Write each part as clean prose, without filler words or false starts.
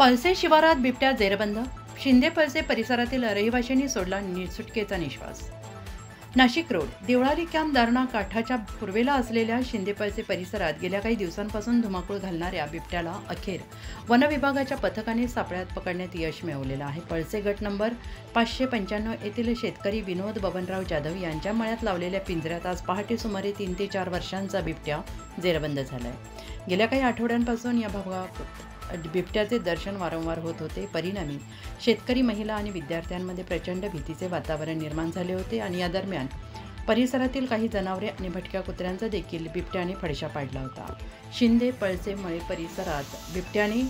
पळसे शिवारात बिबट्या जेरबंद. शिंदे पळसे परिसरातील रहिवाशांनी सोडला सुटकेचा निश्वास. नाशिक रोड देवळाली कॅम्प दारणा काठाच्या पूर्वेला असलेल्या शिंदे पळसे परिसरात गेल्या काही दिवसांपासून धुमाकूळ घालणाऱ्या बिबट्याला अखेर वनविभागाच्या पथकाने सापळ्यात पकडण्यात यश मिळवलेलं आहे. पळसे गट नंबर 595 येथील शेतकरी विनोद बबनराव जाधव यांच्या मळ्यात लावलेल्या पिंजऱ्यात आज पहाटे सुमारे 3 ते 4 वर्षांचा बिबट्या जेरबंद झालाय. गेल्या काही आठवड्यांपासून या भागात बिबट्याचे दर्शन वारंवार होत होते. परिणामी शेतकरी, महिला आणि विद्यार्थ्यांमध्ये प्रचंड भीतीचे वातावरण निर्माण झाले होते आणि या दरम्यान परिसरातील काही जनावरे आणि भटक्या कुत्र्यांचा देखील बिबट्याने फडशा पाडला होता. शिंदे पळसे मळे परिसरात बिबट्याने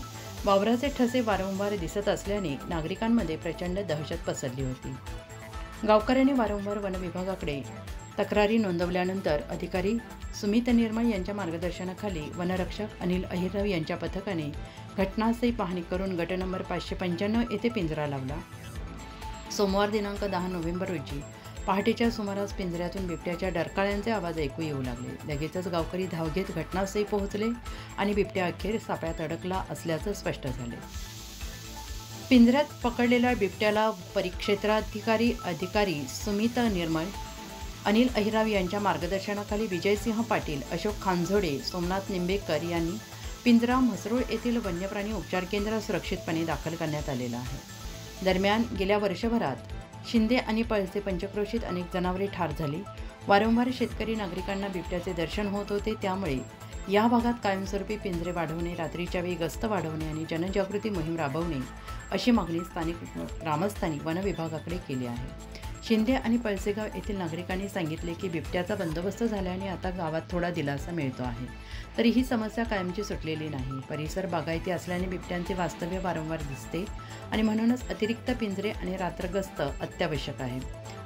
वावराचे ठसे वारंवार दिसत असल्याने नागरिकांमध्ये प्रचंड दहशत पसरली होती. गावकऱ्यांनी वारंवार वनविभागाकडे तक्रारी नोंदवल्यानंतर अधिकारी सुमित निर्मळ यांच्या मार्गदर्शनाखाली वनरक्षक अनिल अहिरराव यांच्या पथकाने घटनास्थळी पाहणी करून गट नंबर 595 येथे पिंजरा लावला. सोमवार दिनांक 10 नोव्हेंबर रोजी पहाटेच्या सुमारास पिंजऱ्यातून बिबट्याच्या डरकाळ्यांचे आवाज ऐकू येऊ लागले. लगेचच गावकरी धाव घेत घटनास्थळी पोहोचले आणि बिबट्या अखेर सापळ्यात अडकला असल्याचं स्पष्ट झाले. पिंजऱ्यात पकडलेल्या बिबट्याला अधिकारी सुमित निर्मळ, अनिल अहिराव यांच्या मार्गदर्शनाखाली विजयसिंह पाटील, अशोक खानझोडे, सोमनाथ निंबेकर यांनी पिंजरा म्हसरूळ येथील वन्यप्राणी उपचार केंद्रात सुरक्षितपणे दाखल करण्यात आलेला आहे. दरम्यान गेल्या वर्षभरात शिंदे आणि पळसे पंचक्रोशीत अनेक जनावरे ठार झाली. वारंवार शेतकरी नागरिकांना बिबट्याचे दर्शन होत होते. त्यामुळे या भागात कायमस्वरूपी पिंजरे वाढवणे, रात्रीच्या वेळी गस्त वाढवणे आणि जनजागृती मोहीम राबवणे अशी मागणी स्थानिक ग्रामस्थांनी वनविभागाकडे केली आहे. शिंदे आणि पळसेगाव येथील नागरिकांनी सांगितले की बिबट्याचा बंदोबस्त झाल्याने आता गावात थोडा दिलासा मिळतो आहे. तरी ही समस्या कायमची सुटलेली नाही. परिसर बागायती असल्याने बिबट्यांचे वास्तव्य वारंवार दिसते आणि म्हणूनच अतिरिक्त पिंजरे आणि रात्रगस्त अत्यावश्यक आहे.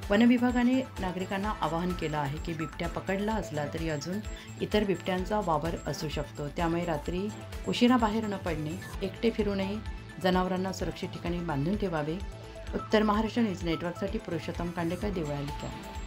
वनविभागाने नागरिकांना आवाहन केलं आहे की बिबट्या पकडला असला तरी अजून इतर बिबट्यांचा वावर असू शकतो. त्यामुळे रात्री उशिरा बाहेर न पडणे, एकटे फिरू नये, जनावरांना सुरक्षित ठिकाणी बांधून ठेवावे. उत्तर महाराष्ट्र न्यूज नेटवर्कसाठी पुरुषोत्तम कांडेकर, देवळाली कॅम्प.